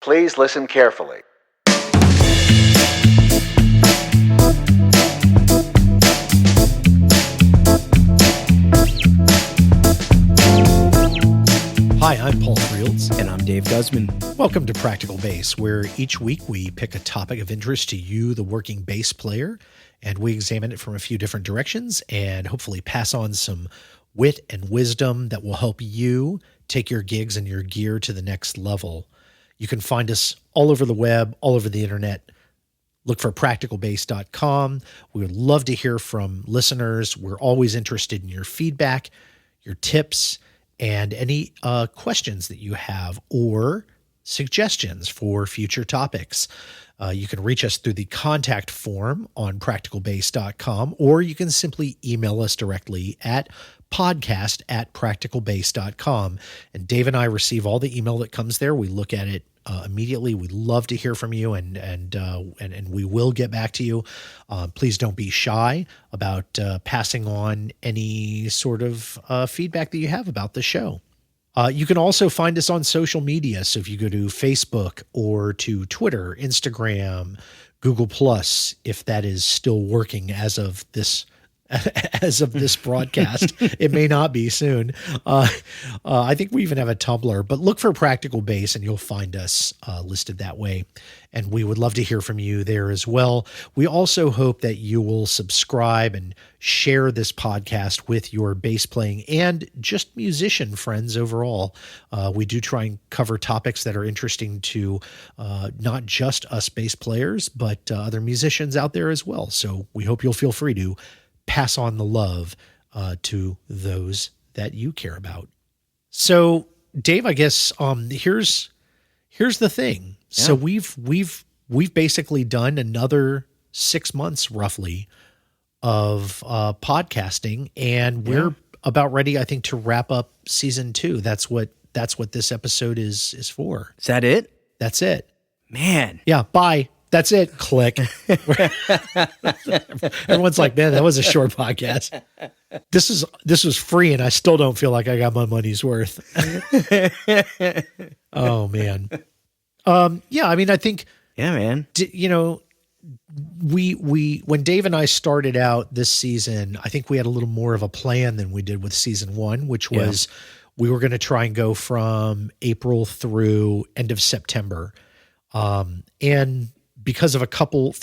Please listen carefully. Hi, I'm Paul Frields. And I'm Dave Guzman. Welcome to Practical Bass, where each week we pick a topic of interest to you, the working bass player, and we examine it from a few different directions and hopefully pass on some wit and wisdom that will help you take your gigs and your gear to the next level. You can find us all over the web, all over the internet. Look for practicalbass.com. We would love to hear from listeners. We're always interested in your feedback, your tips, and any questions that you have or suggestions for future topics. You can reach us through the contact form on practicalbass.com, or you can simply email us directly at podcast@practicalbass.com. And Dave and I receive all the email that comes there. We look at it immediately. We'd love to hear from you, and we will get back to you. Please don't be shy about passing on any sort of feedback that you have about the show. You can also find us on social media. So if you go to Facebook or to Twitter, Instagram, Google Plus, if that is still working as of this broadcast, it may not be soon. I think we even have a Tumblr, but look for Practical Bass and you'll find us listed that way. And we would love to hear from you there as well. We also hope that you will subscribe and share this podcast with your bass playing and just musician friends overall. We do try and cover topics that are interesting to not just us bass players, but other musicians out there as well. So we hope you'll feel free to pass on the love to those that you care about. So, Dave, I guess here's the thing. Yeah. So we've basically done another 6 months roughly of podcasting, and we're about ready, I think, to wrap up season 2. That's what this episode is for. Is that it? That's it. Man. Yeah. Bye. That's it. Click. Everyone's like, man, that was a short podcast. This was free, and I still don't feel like I got my money's worth. Oh man. Yeah. I mean, I think. Yeah, man. We when Dave and I started out this season, I think we had a little more of a plan than we did with season 1, which was we were going to try and go from April through end of September, and because of a couple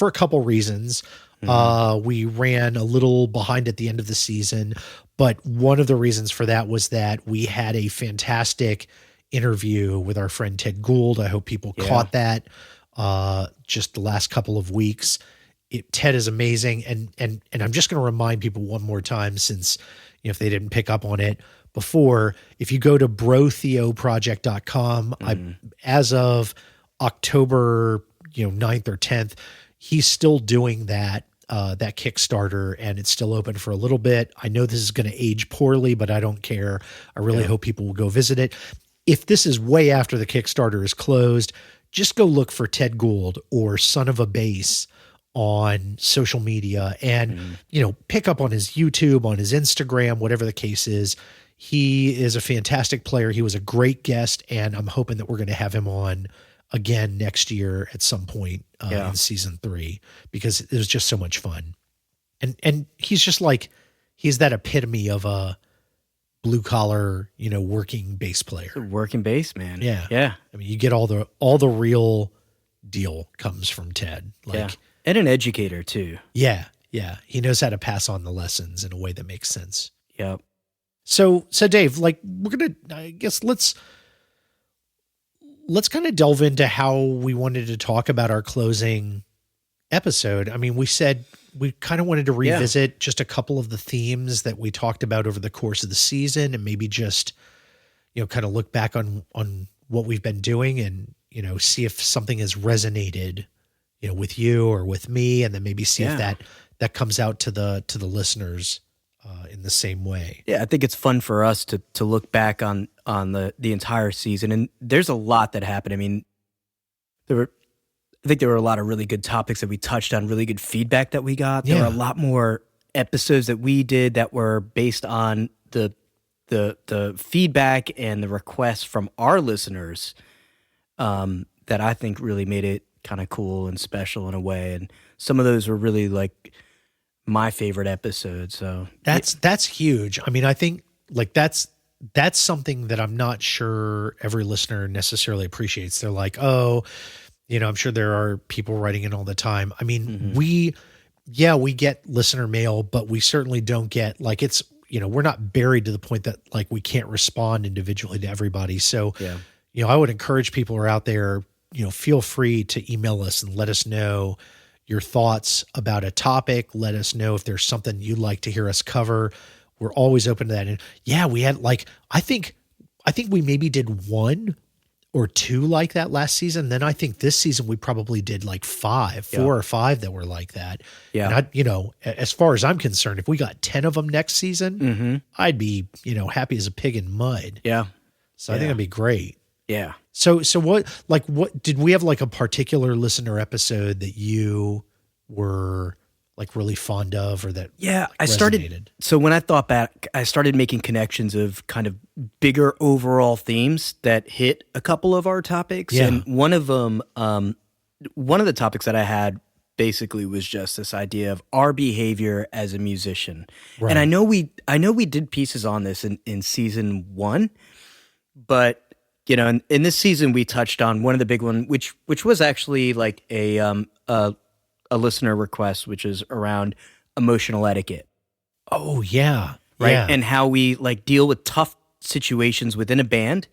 reasons, we ran a little behind at the end of the season. But one of the reasons for that was that we had a fantastic interview with our friend Ted Gould. I hope people caught that just the last couple of weeks. Ted is amazing. And I'm just going to remind people one more time, since if they didn't pick up on it before, if you go to brotheoproject.com, as of October 9th or 10th, he's still doing that Kickstarter, and it's still open for a little bit. I know this is going to age poorly, but I don't care. I really hope people will go visit it. If this is way after the Kickstarter is closed, just go look for Ted Gould or Son of a Bass on social media and, pick up on his YouTube, on his Instagram, whatever the case is. He is a fantastic player. He was a great guest, and I'm hoping that we're going to have him on again next year at some point in season 3, because it was just so much fun. And he's just like, he's that epitome of a blue collar, working bass player. Working bass, man. Yeah. Yeah. I mean, you get all the real deal comes from Ted. And an educator too. Yeah. Yeah. He knows how to pass on the lessons in a way that makes sense. Yep. So Dave, we're going to, I guess let's kind of delve into how we wanted to talk about our closing episode. I mean, we said we kind of wanted to revisit just a couple of the themes that we talked about over the course of the season, and maybe just, kind of look back on what we've been doing and, see if something has resonated, with you or with me, and then maybe see if that comes out to the listeners in the same way. Yeah, I think it's fun for us to look back on the entire season, and there's a lot that happened. I mean, I think there were a lot of really good topics that we touched on, really good feedback that we got. There were a lot more episodes that we did that were based on the feedback and the requests from our listeners that I think really made it kind of cool and special in a way. And some of those were really like my favorite episodes. So That's huge. I mean, I think like that's something that I'm not sure every listener necessarily appreciates. They're like, oh, I'm sure there are people writing in all the time. I mean, we get listener mail, but we certainly don't get like it's, we're not buried to the point that like we can't respond individually to everybody. So, I would encourage people who are out there, feel free to email us and let us know your thoughts about a topic. Let us know if there's something you'd like to hear us cover. We're always open to that. And we had like, I think we maybe did 1 or 2 like that last season. Then I think this season we probably did like 4 or 5 that were like that. Yeah. And as far as I'm concerned, if we got 10 of them next season, I'd be, happy as a pig in mud. Yeah. So I think that'd be great. Yeah. So what did we have like a particular listener episode that you were like really fond of or that resonated? So when I thought back, I started making connections of kind of bigger overall themes that hit a couple of our topics. Yeah. And one of them, one of the topics that I had basically was just this idea of our behavior as a musician. Right. And I know we did pieces on this in season 1, but in this season we touched on one of the big one, which was actually like a listener request, which is around emotional etiquette. Oh yeah. Right. Yeah. And how we like deal with tough situations within a band,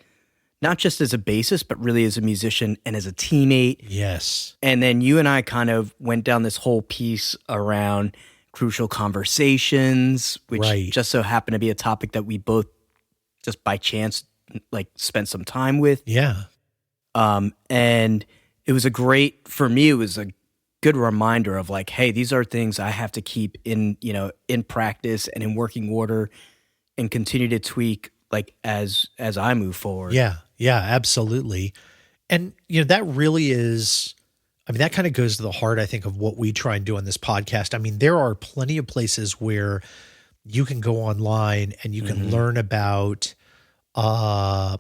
not just as a bassist, but really as a musician and as a teammate. Yes. And then you and I kind of went down this whole piece around crucial conversations, which just so happened to be a topic that we both just by chance like spent some time with. Yeah. And it was for me, it was a good reminder of like, hey, these are things I have to keep in practice and in working order and continue to tweak like as I move forward. Yeah. Yeah, absolutely. And that really is, I mean, that kind of goes to the heart, I think, of what we try and do on this podcast. I mean, there are plenty of places where you can go online and you can learn about the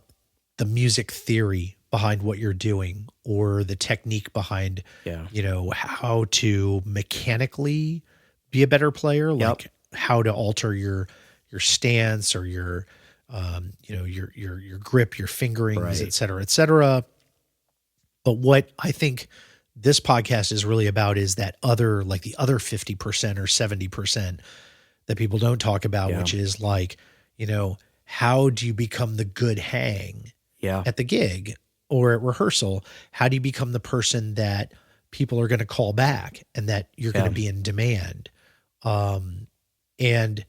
music theory behind what you're doing or the technique behind, how to mechanically be a better player, like how to alter your stance or your grip, your fingerings, et cetera, et cetera. But what I think this podcast is really about is that other 50% or 70% that people don't talk about, which is like, how do you become the good hang at the gig or at rehearsal? How do you become the person that people are going to call back and that you're going to be in demand? And,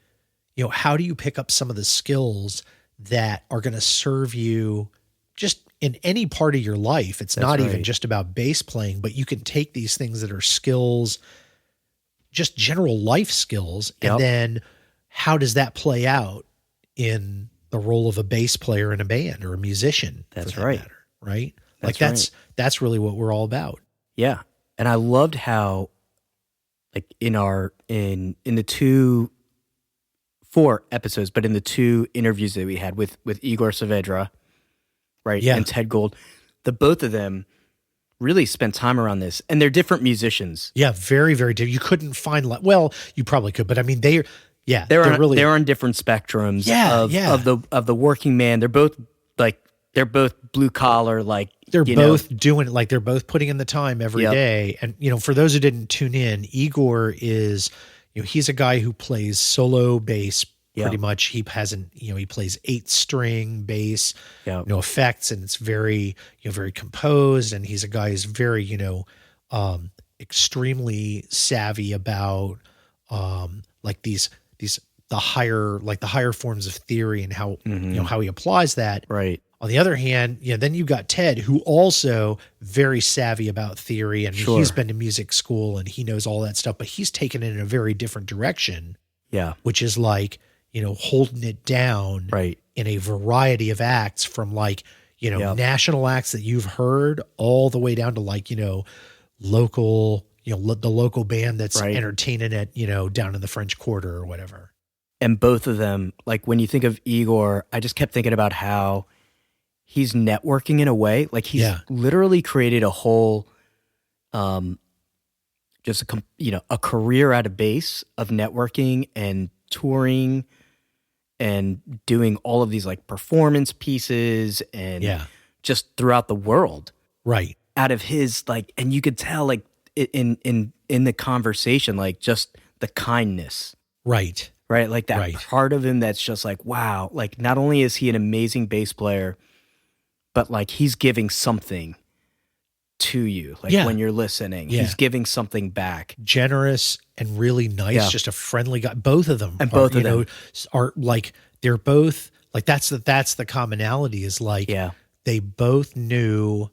how do you pick up some of the skills that are going to serve you just in any part of your life? It's not even just about bass playing, but you can take these things that are skills, just general life skills. And then how does that play out in the role of a bass player in a band or a musician? That's right. Matter, right? That's really what we're all about. Yeah. And I loved how like in the 4 episodes, but in the 2 interviews that we had with Igor Saavedra, right? Yeah. And Ted Gold, the both of them really spent time around this, and they're different musicians. Yeah. Very, very different. You couldn't find, you probably could, but I mean, they're on different spectrums of the working man. They're both blue collar, like they're both doing it, like they're both putting in the time every day. And for those who didn't tune in, Igor is, he's a guy who plays solo bass pretty much. He hasn't, he plays 8-string bass, no effects, and it's very, very composed. And he's a guy who's very, extremely savvy about the higher forms of theory and how how he applies that. Right. On the other hand, then you got Ted, who also very savvy about theory, and he's been to music school and he knows all that stuff, but he's taken it in a very different direction. Yeah. Which is like, holding it down in a variety of acts from national acts that you've heard all the way down to local, the local band that's entertaining it, down in the French Quarter or whatever. And both of them, like when you think of Igor, I just kept thinking about how he's networking in a way. Like he's Yeah. literally created a whole, just a career at a base of networking and touring and doing all of these like performance pieces and Yeah. just throughout the world Right. out of his like, and you could tell like in the conversation, like just the kindness, Right. right? Like that Right. part of him that's just like, wow, like not only is he an amazing bass player, but like he's giving something to you. Like Yeah. when you're listening, Yeah. he's giving something back. Generous and really nice, Yeah. just a friendly guy. Both of them And both of them. are like, they're both like, that's the commonality is like, Yeah. they both knew,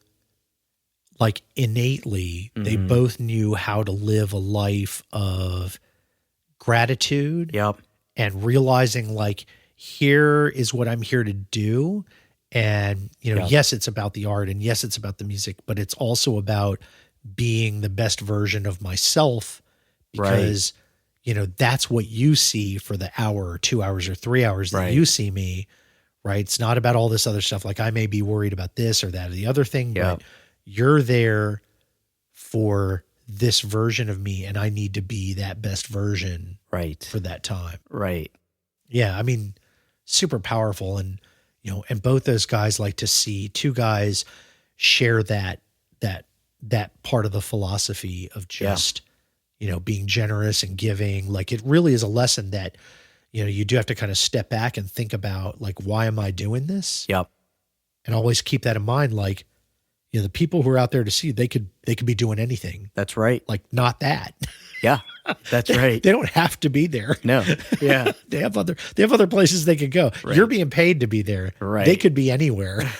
like innately, they Mhm. both knew how to live a life of gratitude Yep. and realizing like, here is what I'm here to do. And, Yeah. yes, it's about the art and yes, it's about the music, but it's also about being the best version of myself because, that's what you see for the hour or 2 hours or 3 hours that Right. you see me, right? It's not about all this other stuff. Like I may be worried about this or that or the other thing, Yeah. but you're there for this version of me and I need to be that best version Right. for that time. Right. Yeah, I mean, super powerful, and and both those guys like to see two guys share that part of the philosophy of just being generous and giving. Like it really is a lesson that you do have to kind of step back and think about like, why am I doing this? Yep. And always keep that in mind. Like the people who are out there to see, they could be doing anything. That's right. Like not that. Yeah. That's right. They don't have to be there. No. Yeah. They have other places they could go. Right. You're being paid to be there. Right. They could be anywhere.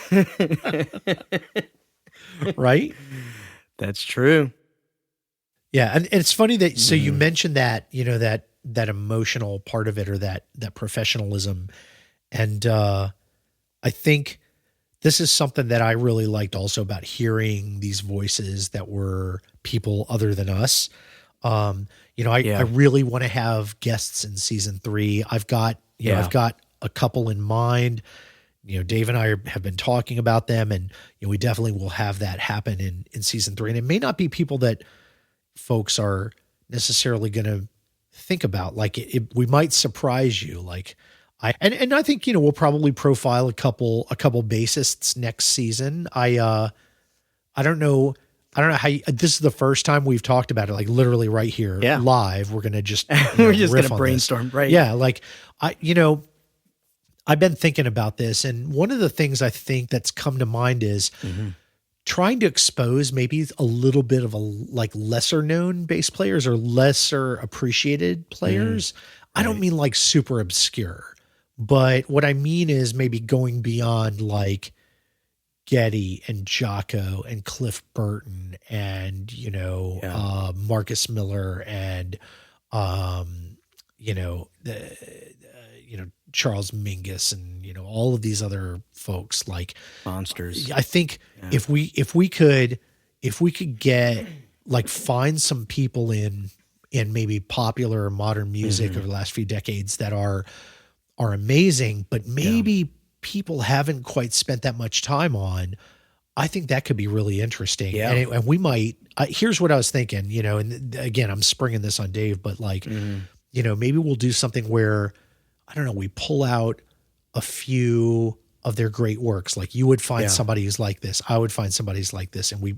Right? That's true. Yeah. And it's funny that, so you mentioned that, that emotional part of it or that professionalism. And I think this is something that I really liked also about hearing these voices that were people other than us. I really want to have guests in season 3. I've got a couple in mind. Dave and I have been talking about them, and we definitely will have that happen in season 3. And it may not be people that folks are necessarily going to think about. Like we might surprise you. Like I think we'll probably profile a couple bassists next season. I don't know how this is the first time we've talked about it, like literally right here live. We're going to just, We're just going riff to on brainstorm. this. Right. Yeah. Like I've been thinking about this, and one of the things I think that's come to mind is trying to expose maybe a little bit of lesser known bass players or lesser appreciated players. I don't mean like super obscure, but what I mean is maybe going beyond like Geddy and Jaco and Cliff Burton and, Marcus Miller and, Charles Mingus and, all of these other folks like Monsters. I think if we could get like find some people in maybe popular or modern music over the last few decades that are amazing, but maybe people haven't quite spent that much time on, I think that could be really interesting. Yeah. And we might, here's what I was thinking, and again, I'm springing this on Dave, but like, maybe we'll do something where, I don't know, we pull out a few of their great works. Like you would find somebody who's like this. I would find somebody who's like this. And we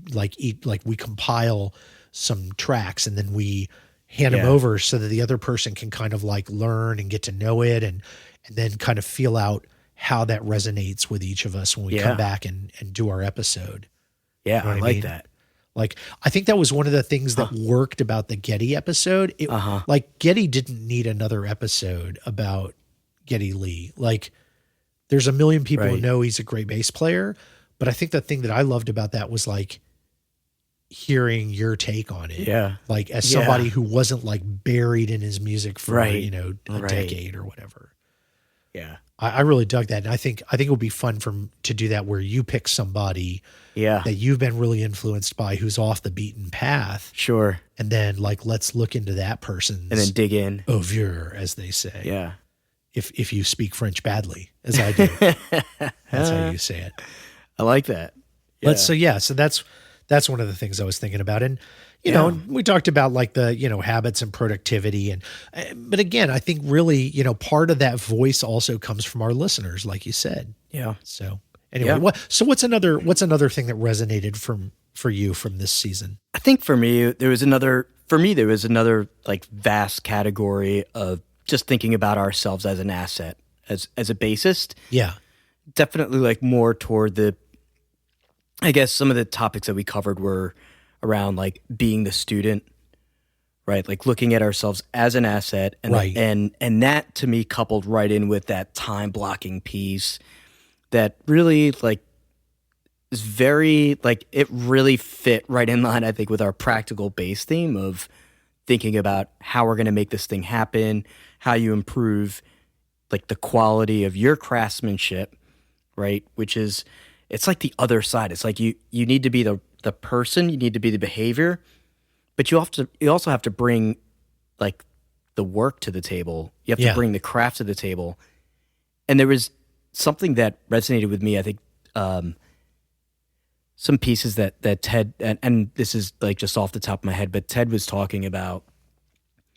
we compile some tracks and then we hand them over so that the other person can kind of like learn and get to know it and then kind of feel out how that resonates with each of us when we come back and do our episode. Yeah. You know I what like mean? that. Like, I think that was one of the things that worked about the Geddy episode. Like Geddy didn't need another episode about Geddy Lee. Like there's a million people who know he's a great bass player, but I think the thing that I loved about that was like hearing your take on it. Yeah. Like as somebody who wasn't like buried in his music for, a decade or whatever. Yeah. I really dug that. And I think it would be fun to do that where you pick somebody that you've been really influenced by who's off the beaten path. Sure. And then like, let's look into that person's And then dig in. oeuvre, as they say. Yeah. If you speak French badly, as I do. That's how you say it. I like that. So that's one of the things I was thinking about. And you know, we talked about like the, you know, habits and productivity. And but again, I think really, you know, part of that voice also comes from our listeners, like you said. Yeah. So anyway, what's another thing that resonated for you from this season? I think for me there was another like vast category of just thinking about ourselves as an asset, as a bassist. Yeah. Definitely like more toward I guess some of the topics that we covered were around like being the student, right? Like looking at ourselves as an asset, and Right. and that to me coupled right in with that time blocking piece that really like is very like it really fit right in line, I think, with our practical bass theme of thinking about how we're going to make this thing happen, how you improve like the quality of your craftsmanship, right? Which is, it's like the other side. It's like you need to be the person, you need to be the behavior, but you also have to bring like the work to the table. You have to bring the craft to the table. And there was something that resonated with me, I think, some pieces that Ted, and this is like just off the top of my head, but Ted was talking about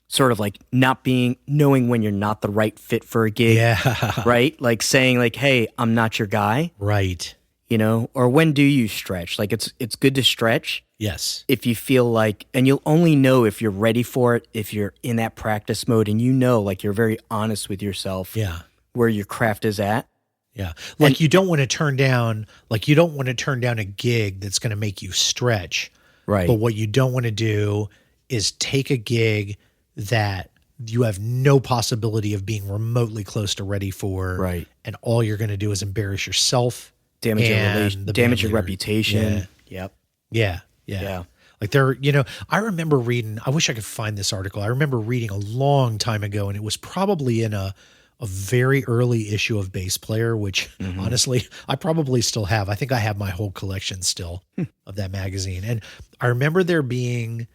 sort of like knowing when you're not the right fit for a gig. Yeah. Right? Like saying like, hey, I'm not your guy. Right. You know, or when do you stretch? Like it's good to stretch Yes. if you feel like, and you'll only know if you're ready for it if you're in that practice mode and you know, like you're very honest with yourself. Yeah. Where your craft is at. Yeah. Like you don't want to turn down a gig that's going to make you stretch. Right. But what you don't want to do is take a gig that you have no possibility of being remotely close to ready for. Right. And all you're going to do is embarrass yourself. Damage your and relation, the damage band your leader. reputation. Yep. Yeah. Like I remember reading, I wish I could find this article. I remember reading a long time ago, and it was probably in a very early issue of Bass Player, which honestly, I probably still have. I think I have my whole collection still of that magazine. And I remember there being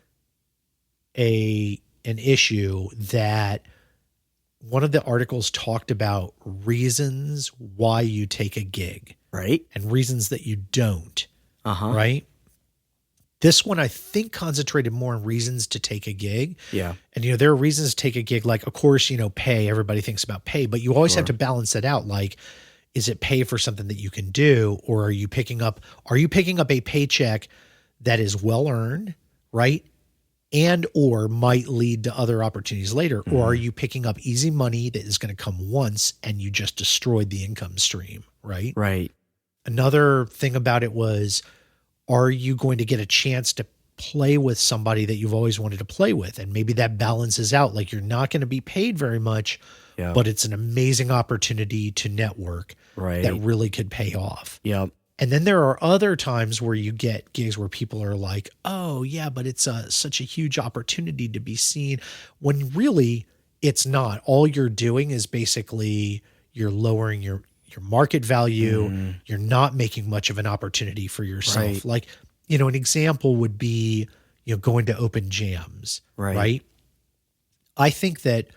an issue that one of the articles talked about reasons why you take a gig. Right. And reasons that you don't. Uh-huh. Right. This one, I think, concentrated more on reasons to take a gig. Yeah. And, there are reasons to take a gig, like, of course, pay. Everybody thinks about pay, but you always have to balance that out. Like, is it pay for something that you can do, or are you picking up a paycheck that is well earned, right? And or might lead to other opportunities later, or are you picking up easy money that is going to come once and you just destroyed the income stream, right? Right. Another thing about it was, are you going to get a chance to play with somebody that you've always wanted to play with? And maybe that balances out. Like, you're not going to be paid very much, but it's an amazing opportunity to network that really could pay off. Yep. And then there are other times where you get gigs where people are like, oh yeah, but it's such a huge opportunity to be seen, when really it's not. All you're doing is basically you're lowering your market value. You're not making much of an opportunity for yourself. Right. Like, an example would be, going to open jams, right? I think that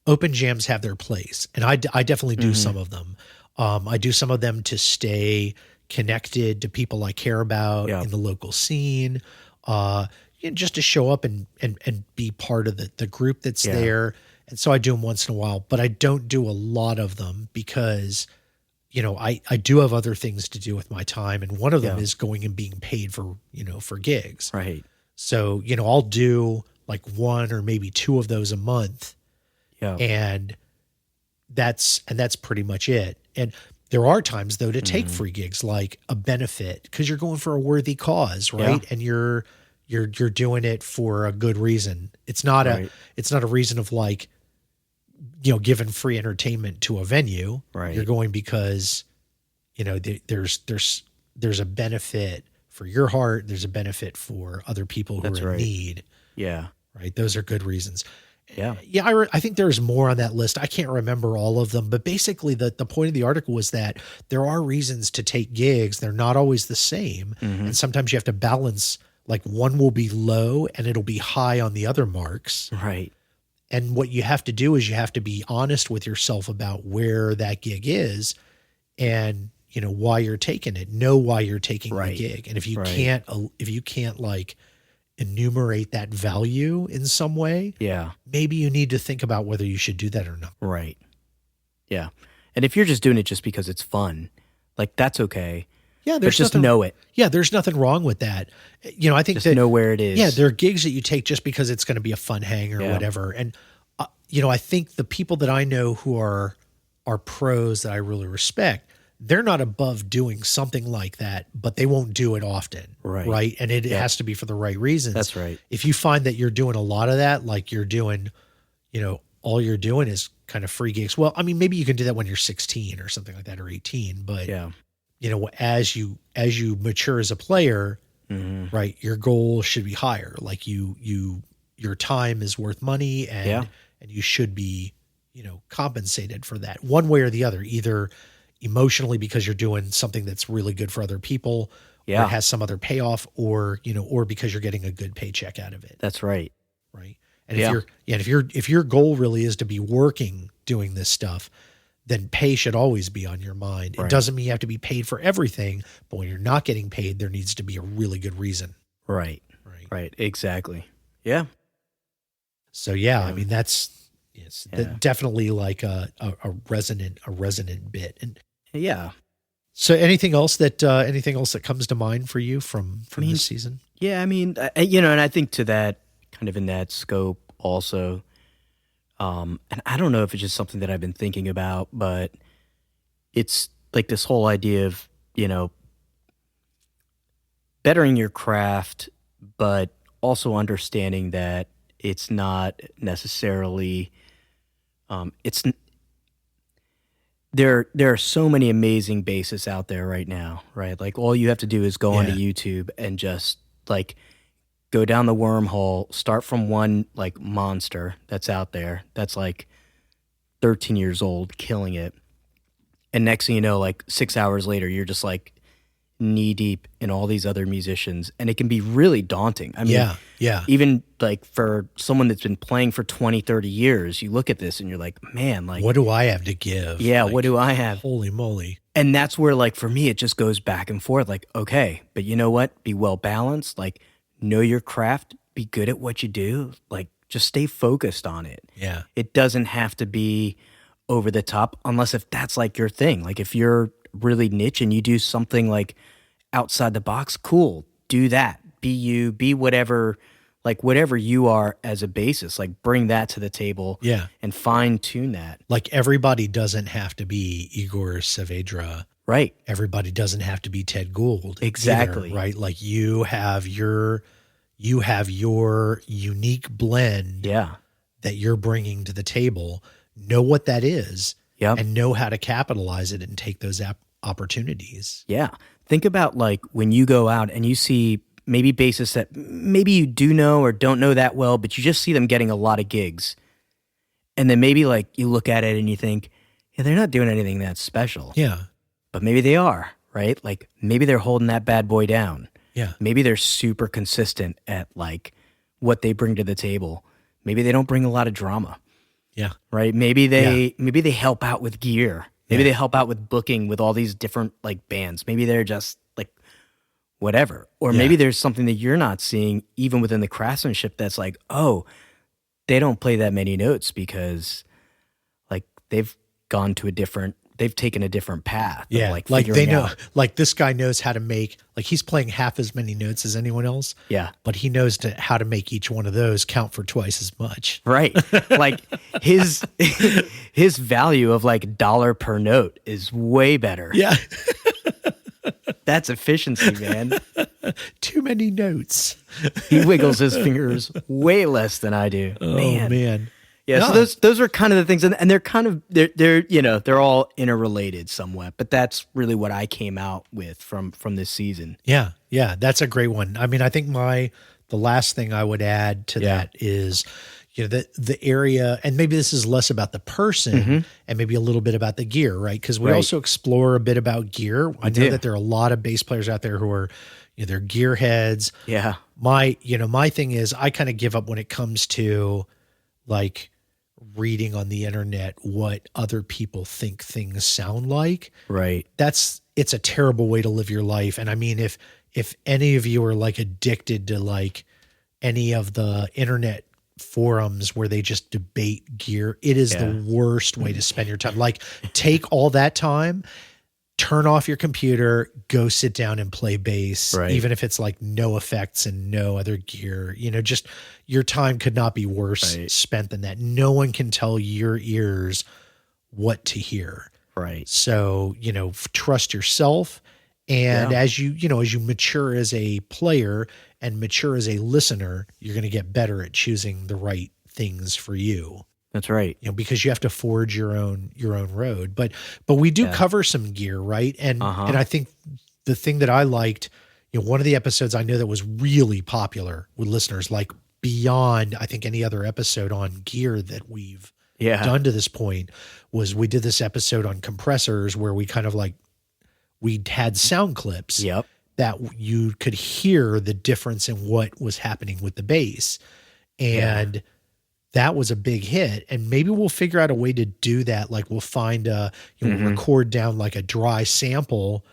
open jams have their place, and I definitely do some of them. I do some of them to stay connected to people I care about in the local scene, just to show up and be part of the group that's there. And so I do them once in a while, but I don't do a lot of them because I do have other things to do with my time. And one of them is going and being paid for gigs. Right. So, I'll do like one or maybe two of those a month. Yeah. And that's pretty much it. And there are times though to take free gigs, like a benefit, because you're going for a worthy cause, right? Yeah. And you're doing it for a good reason. It's not a reason of like, giving free entertainment to a venue. Right. You're going because, there's a benefit for your heart. There's a benefit for other people who are in need. Yeah. Right. Those are good reasons. Yeah. Yeah. I think there's more on that list. I can't remember all of them, but basically the point of the article was that there are reasons to take gigs. They're not always the same. And sometimes you have to balance, like one will be low and it'll be high on the other marks. Right. And what you have to do is you have to be honest with yourself about where that gig is. And why you're taking it. Know why you're taking the Right. gig. And if you Right. can't like enumerate that value in some way, Yeah. maybe you need to think about whether you should do that or not. Right. Yeah. And if you're just doing it just because it's fun, like that's okay. Yeah, But there's just nothing. know it. Yeah, there's nothing wrong with that. I think Just that know where it is. yeah, there are gigs that you take just because it's going to be a fun hang or Yeah. whatever. And I think the people that I know who are pros that I really respect, they're not above doing something like that, but they won't do it often. Right. Right. And it has to be for the right reasons. That's right. If you find that you're doing a lot of that, like you're doing, all you're doing is kind of free gigs. Well, I mean, maybe you can do that when you're 16 or something like that, or 18, but Yeah. as you mature as a player, Mhm. right, your goal should be higher. Like your time is worth money, and Yeah. and you should be, compensated for that one way or the other, either emotionally because you're doing something that's really good for other people, or Yeah. it has some other payoff, or or because you're getting a good paycheck out of it, That's right. right? And Yeah. if your goal really is to be working doing this stuff, then pay should always be on your mind. It Right. doesn't mean you have to be paid for everything, but when you're not getting paid, there needs to be a really good reason, Right. right? Right. Exactly. Yeah. So yeah, I mean Yeah. definitely like a resonant bit. And Yeah. so anything else that comes to mind for you from mean, this season? Yeah. I mean, and I think to that kind of in that scope also, and I don't know if it's just something that I've been thinking about, but it's like this whole idea of, bettering your craft, but also understanding that it's not necessarily, it's, there are so many amazing bassists out there right now, right? Like all you have to do is go onto YouTube and just like go down the wormhole, start from one like monster that's out there that's like 13 years old, killing it. And next thing you know, like 6 hours later, you're just like knee deep in all these other musicians. And it can be really daunting. I mean, Yeah. even like for someone that's been playing for 20, 30 years, you look at this and you're like, man, like, What do I have to give? yeah, Like, what do I have? holy moly. And that's where, like, for me, it just goes back and forth. Like, okay, but you know what? Be well balanced. Like, know your craft. Be good at what you do. Like, just stay focused on it. Yeah. It doesn't have to be over the top, unless if that's like your thing. Like, if you're really niche and you do something like outside the box, cool. Do that. Be you. Be whatever. Like whatever you are as a bassist. Like, bring that to the table. Yeah. And fine tune that. Like everybody doesn't have to be Igor Saavedra. Right. Everybody doesn't have to be Ted Gould. Exactly. Either, right? Like you have your unique blend Yeah. that you're bringing to the table. Know what that is, Yep. and know how to capitalize it and take those opportunities. Yeah. Think about like when you go out and you see maybe bassists that maybe you do know or don't know that well, but you just see them getting a lot of gigs. And then maybe like you look at it and you think, yeah, they're not doing anything that special. Yeah. But maybe they are, right? Like maybe they're holding that bad boy down. Yeah. Maybe they're super consistent at like what they bring to the table. Maybe they don't bring a lot of drama, Yeah. right? Maybe they help out with gear. Maybe Yeah. they help out with booking with all these different like bands. Maybe they're just like whatever. Or Yeah. maybe there's something that you're not seeing even within the craftsmanship that's like, oh, they don't play that many notes because like they've taken a different path. of, Yeah. like Like they figuring know, out. like this guy knows how to make, like he's playing half as many notes as anyone else, Yeah. but he knows how to make each one of those count for twice as much. Right. Like his value of like dollar per note is way better. Yeah. That's efficiency, man. Too many notes. He wiggles his fingers way less than I do. Oh, Man. man. Yeah, No. so those are kind of the things, and they're kind of they're all interrelated somewhat. But that's really what I came out with from this season. Yeah. Yeah. That's a great one. I mean, I think the last thing I would add to Yeah. that is, the area, and maybe this is less about the person and maybe a little bit about the gear, right? Because we Mm-hmm. Right. also explore a bit about gear. I know do. that there are a lot of bass players out there who are, they're gearheads. Yeah, My thing is I kind of give up when it comes to like reading on the internet what other people think things sound like. right. That's it's a terrible way to live your life. And I mean, if any of you are like addicted to like any of the internet forums where they just debate gear, it is the worst way to spend your time. Like, take all that time, turn off your computer, go sit down and play bass, even if it's like no effects and no other gear. You know, just your time could not be worse spent than that. No one can tell your ears what to hear. Right. So, you know, trust yourself. And as you mature as a player and mature as a listener, you're going to get better at choosing the right things for you. That's right. You know, because you have to forge your own road. But we do cover some gear, right? And and I think the thing that I liked, you know, one of the episodes I know that was really popular with listeners, like beyond I think any other episode on gear that we've done to this point, was we did this episode on compressors where we kind of like we had sound clips that you could hear the difference in what was happening with the bass. And that was a big hit. And maybe we'll figure out a way to do that. Like we'll find record down like a dry sample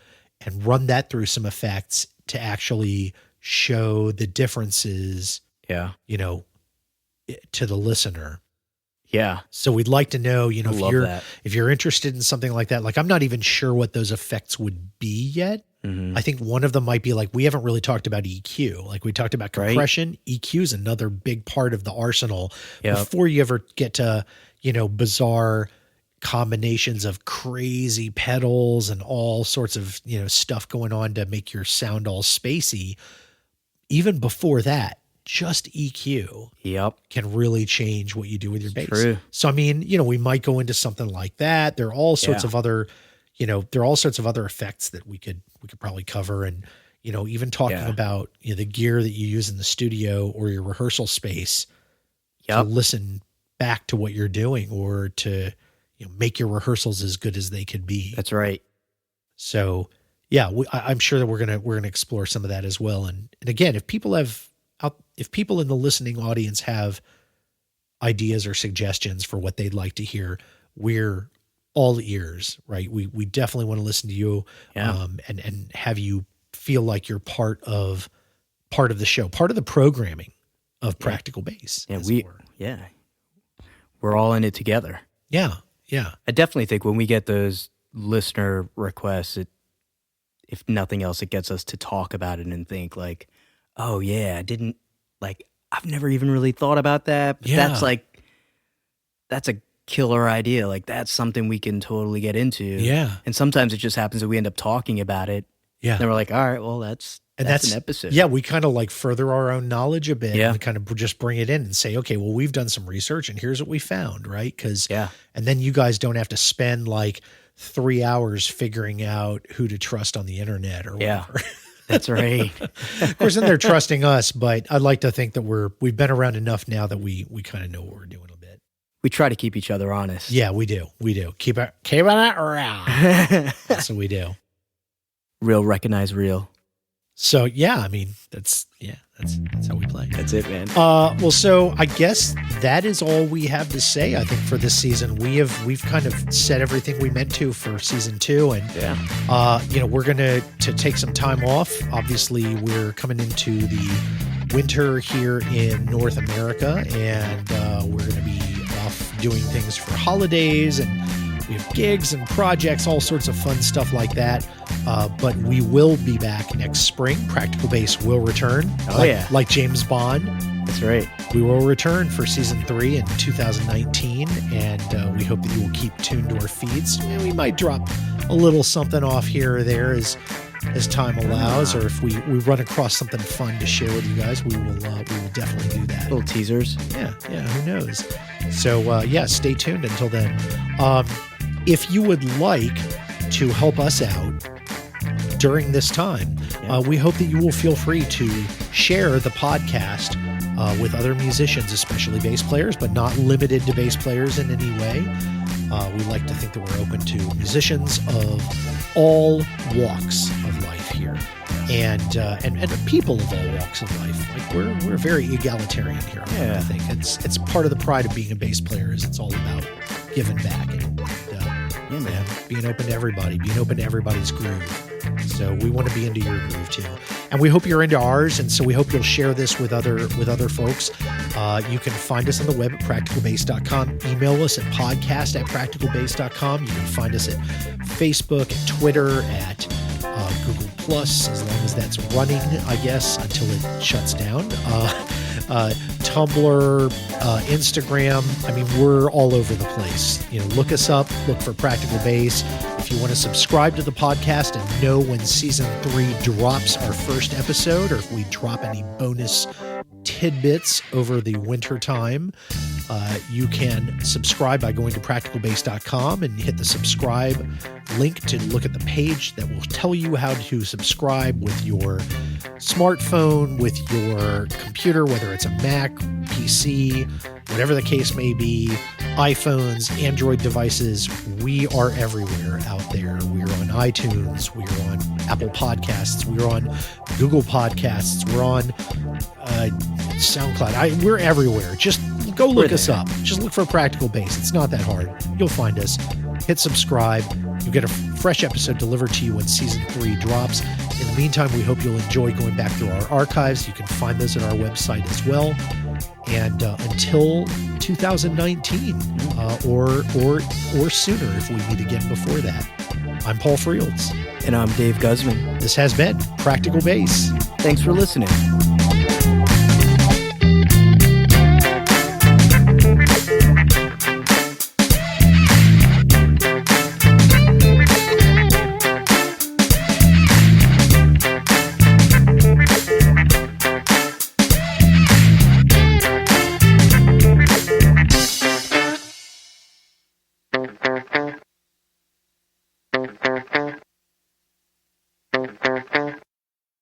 and run that through some effects to actually show the differences, you know, to the listener. Yeah. So we'd like to know, you know, if you're interested in something like that. Like, I'm not even sure what those effects would be yet. I think one of them might be like, we haven't really talked about EQ. Like we talked about compression. EQ is another big part of the arsenal. Before you ever get to, you know, bizarre combinations of crazy pedals and all sorts of, you know, stuff going on to make your sound all spacey. Even before that, just EQ can really change what you do with your bass. True. So, I mean, you know, we might go into something like that. There are all sorts of other, you know, there are all sorts of other effects that we could probably cover. And, you know, even talking about, you know, the gear that you use in the studio or your rehearsal space to listen back to what you're doing or to, you know, make your rehearsals as good as they could be. That's right. So yeah, I'm sure that we're going to explore some of that as well. And again, if people in the listening audience have ideas or suggestions for what they'd like to hear, we're all ears, right? We definitely want to listen to you, and have you feel like you're part of the show, part of the programming of Practical Bass. Yeah, we're all in it together. Yeah. I definitely think when we get those listener requests, if nothing else, it gets us to talk about it and think like, oh yeah, I've never even really thought about that. But that's a killer idea. Like that's something we can totally get into. Yeah. And sometimes it just happens that we end up talking about it. Yeah. And then we're like, all right, well, that's an episode. Yeah. We kind of like further our own knowledge a bit and kind of just bring it in and say, okay, well, we've done some research and here's what we found. Right. And then you guys don't have to spend like 3 hours figuring out who to trust on the internet or whatever. That's right. Of course, then they're trusting us, but I'd like to think that we've been around enough now that we kind of know what we're doing a bit. We try to keep each other honest. Yeah, we do. Keep it around. That's what we do. Real recognize real. So yeah, I mean, that's how we play. That's it, man. Well, so I guess that is all we have to say. I think for this season, we've kind of said everything we meant to for season 2, and you know, we're gonna take some time off. Obviously, we're coming into the winter here in North America, and we're gonna be off doing things for holidays, and we have gigs and projects, all sorts of fun stuff like that. But we will be back next spring. Practical Bass will return. Like James Bond. That's right. We will return for season 3 in 2019, and we hope that you will keep tuned to our feeds. And we might drop a little something off here or there as time allows, or if we run across something fun to share with you guys, we will definitely do that. Little teasers. Yeah, who knows? So stay tuned until then. If you would like to help us out during this time, we hope that you will feel free to share the podcast with other musicians, especially bass players, but not limited to bass players in any way. We like to think that we're open to musicians of all walks of life here, and people of all walks of life. Like we're very egalitarian here. I think it's part of the pride of being a bass player is it's all about giving back and Yeah, man. Being open to everybody, being open to everybody's groove. So we want to be into your groove too, and we hope you're into ours. And so we hope you'll share this with other folks. You can find us on the web at practicalbase.com. Email us at podcast@practicalbase.com. You can find us at Facebook, at Twitter, at Google Plus, as long as that's running, I guess, until it shuts down. Tumblr, Instagram. I mean, we're all over the place. Look us up, look for Practical Base. If you want to subscribe to the podcast and know when season 3 drops our first episode, or if we drop any bonus tidbits over the winter time, you can subscribe by going to practicalbase.com and hit the subscribe link to look at the page that will tell you how to subscribe with your smartphone, with your computer, whether it's a Mac, PC, whatever the case may be, iPhones, Android devices. We are everywhere out there. We're on iTunes. We're on Apple Podcasts. We're on Google Podcasts. We're on SoundCloud. We're everywhere. Just go look us up. Just look for Practical Base. It's not that hard. You'll find us. Hit subscribe. You'll get a fresh episode delivered to you when season 3 drops. In the meantime, we hope you'll enjoy going back through our archives. You can find those at our website as well. And until 2019, or sooner if we meet again before that. I'm Paul Frields. And I'm Dave Guzman. This has been Practical Base. Thanks for listening.